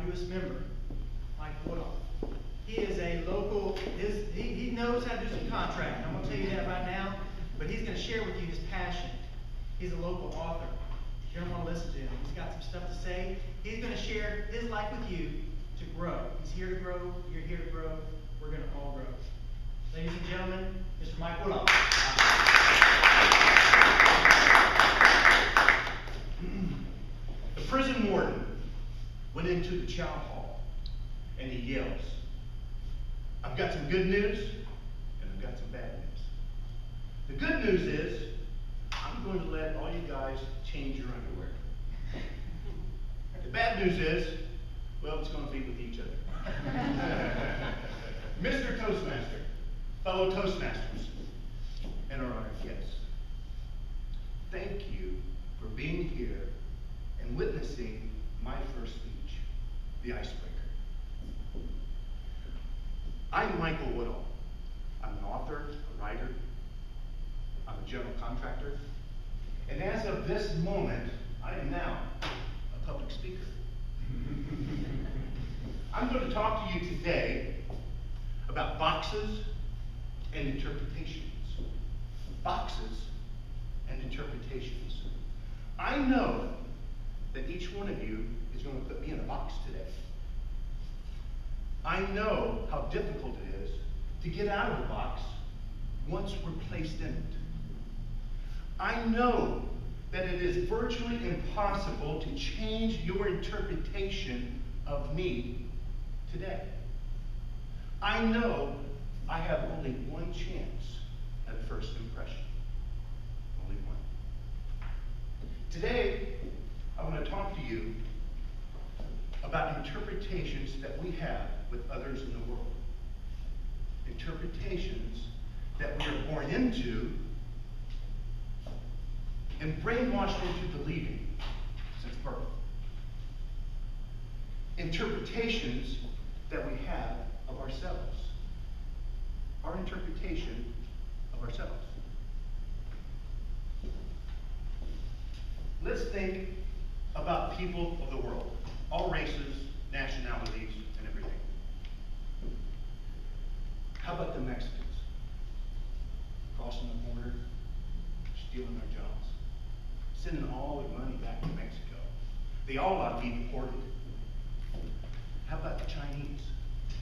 newest member, Mike Woodall. He is a local, he knows how to do some contracting. I'm going to tell you that right now, but he's going to share with you his passion. He's a local author. You're going to want to listen to him. He's got some stuff to say. He's going to share his life with you to grow. He's here to grow. You're here to grow. We're going to all grow. Ladies and gentlemen, Mr. Mike Woodall. The prison warden went into the chow hall and he yells, "I've got some good news and I've got some bad news. The good news is I'm going to let all you guys change your underwear. The bad news is, well, it's going to be with each other." Mr. Toastmaster, fellow Toastmasters, and our honored guests, thank you for being here and witnessing my first speech, The Icebreaker. I'm Michael Woodall. I'm an author, a writer, I'm a general contractor, and as of this moment, I am now a public speaker. I'm going to talk to you today about boxes and interpretations. Boxes and interpretations. I know that each one of you is going to put me in a box today. I know how difficult it is to get out of the box once we're placed in it. I know that it is virtually impossible to change your interpretation of me today. I know I have only one chance at a first impression. Only one. Today, I want to talk to you about interpretations that we have with others in the world. Interpretations that we are born into and brainwashed into believing since birth. Interpretations that we have of ourselves. Our interpretation of ourselves. Let's think about people of the world, all races, nationalities, and everything. How about the Mexicans? Crossing the border, stealing our jobs, sending all their money back to Mexico. They all ought to be deported. How about the Chinese?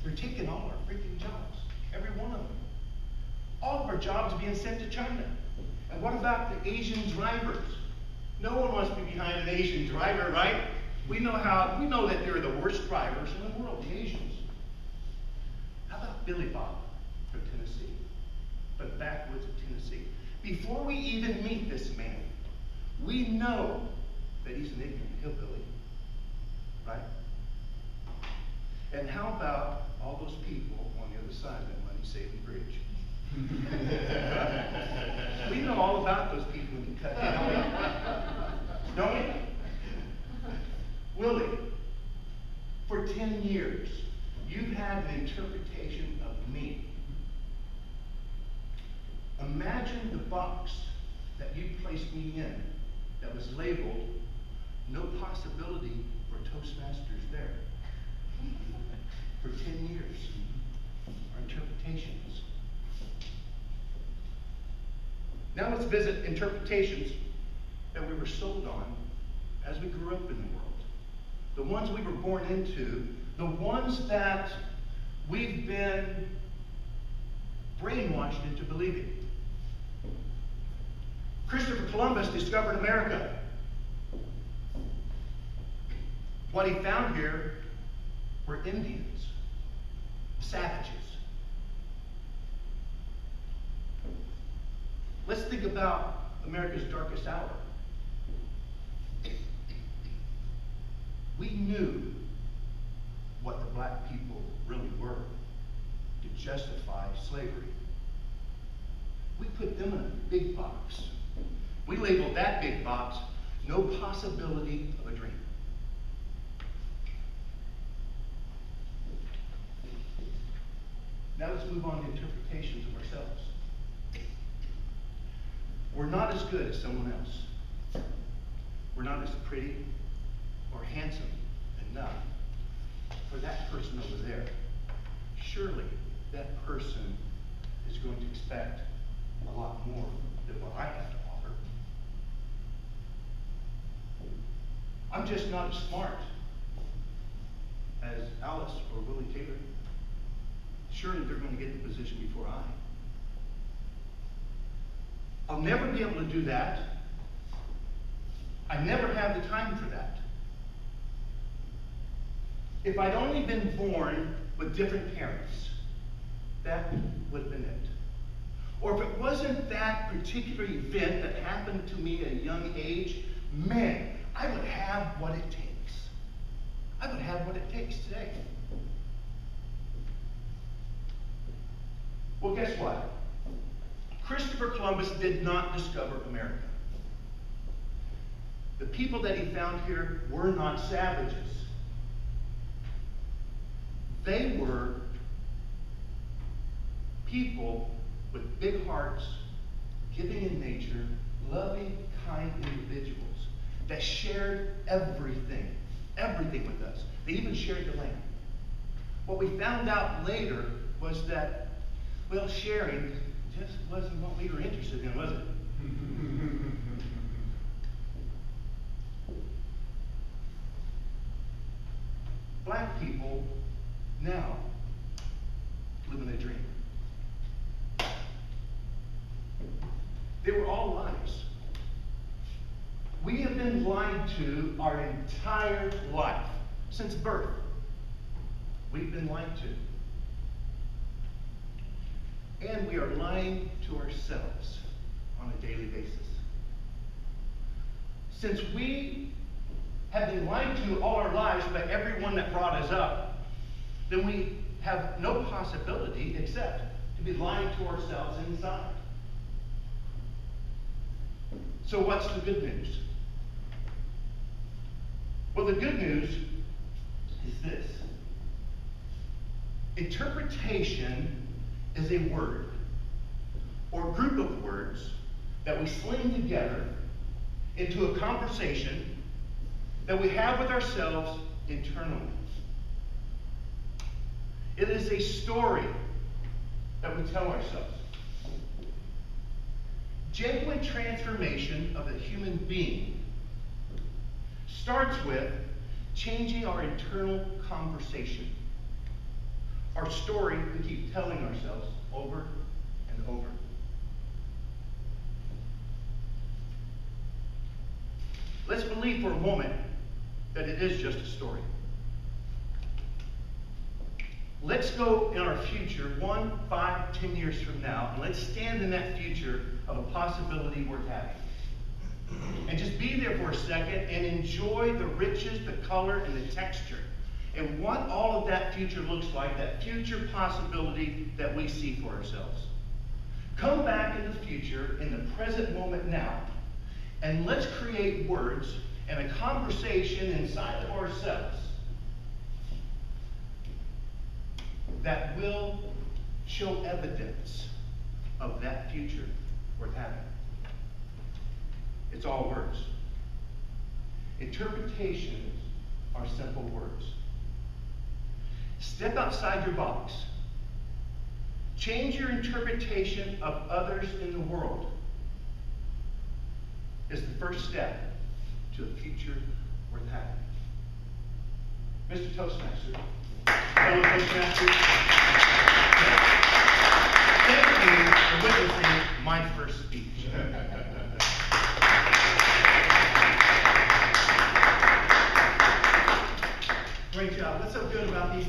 They're taking all our freaking jobs, every one of them. All of our jobs are being sent to China. And what about the Asian drivers? No one wants to be behind an Asian driver, right? We know that they're the worst drivers in the world, the Asians. How about Billy Bob from Tennessee, from the backwoods of Tennessee? Before we even meet this man, we know that he's an ignorant hillbilly, right? And how about all those people on the other side of that money-saving bridge? We know all about those people who cut in, don't we? Willie, for 10 years, you've had an interpretation of me. Imagine the box that you placed me in that was labeled "no possibility for Toastmasters there." For 10 years, our interpretations. Now let's visit interpretations that we were sold on as we grew up in the world. The ones we were born into, the ones that we've been brainwashed into believing. Christopher Columbus discovered America. What he found here were Indians, savages. Let's think about America's darkest hour. We knew what the black people really were to justify slavery. We put them in a big box. We labeled that big box "no possibility of a dream." Now let's move on to interpretations of ourselves. We're not as good as someone else. We're not as pretty or handsome enough that person over there, surely that person is going to expect a lot more than what I have to offer. I'm just not as smart as Alice or Willie Taylor. Surely they're going to get the position before I. I'll never be able to do that. I never have the time for that. If I'd only been born with different parents, that would have been it. Or if it wasn't that particular event that happened to me at a young age, man, I would have what it takes. I would have what it takes today. Well, guess what? Christopher Columbus did not discover America. The people that he found here were not savages. They were people with big hearts, giving in nature, loving, kind individuals that shared everything with us. They even shared the land. What we found out later was that, well, sharing just wasn't what we were interested in, was it? Black people now living a dream. They were all lies. We have been lied to our entire life, since birth. We've been lied to. And we are lying to ourselves on a daily basis. Since we have been lied to all our lives by everyone that brought us up, then we have no possibility except to be lying to ourselves inside. So what's the good news? Well, the good news is this. Interpretation is a word or group of words that we sling together into a conversation that we have with ourselves internally. It is a story that we tell ourselves. Genuine transformation of the human being starts with changing our internal conversation. Our story we keep telling ourselves over and over. Let's believe for a moment that it is just a story. Let's go in our future 1, 5, 10 years from now, and let's stand in that future of a possibility worth having. And just be there for a second and enjoy the riches, the color, and the texture. And what all of that future looks like, that future possibility that we see for ourselves. Come back in the future, in the present moment now, and let's create words and a conversation inside of ourselves that will show evidence of that future worth having. It's all words. Interpretations are simple words. Step outside your box. Change your interpretation of others in the world. Is the first step to a future worth having. Mr. Toastmaster, fellow Toastmasters, thank you for witnessing my first speech. Great job. What's so good about these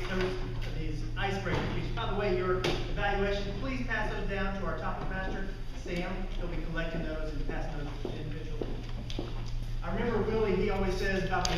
icebreaker cues? By the way, your evaluation, please pass those down to our topic master, Sam. He'll be collecting those and passing those individually. I remember Willie, he always says about the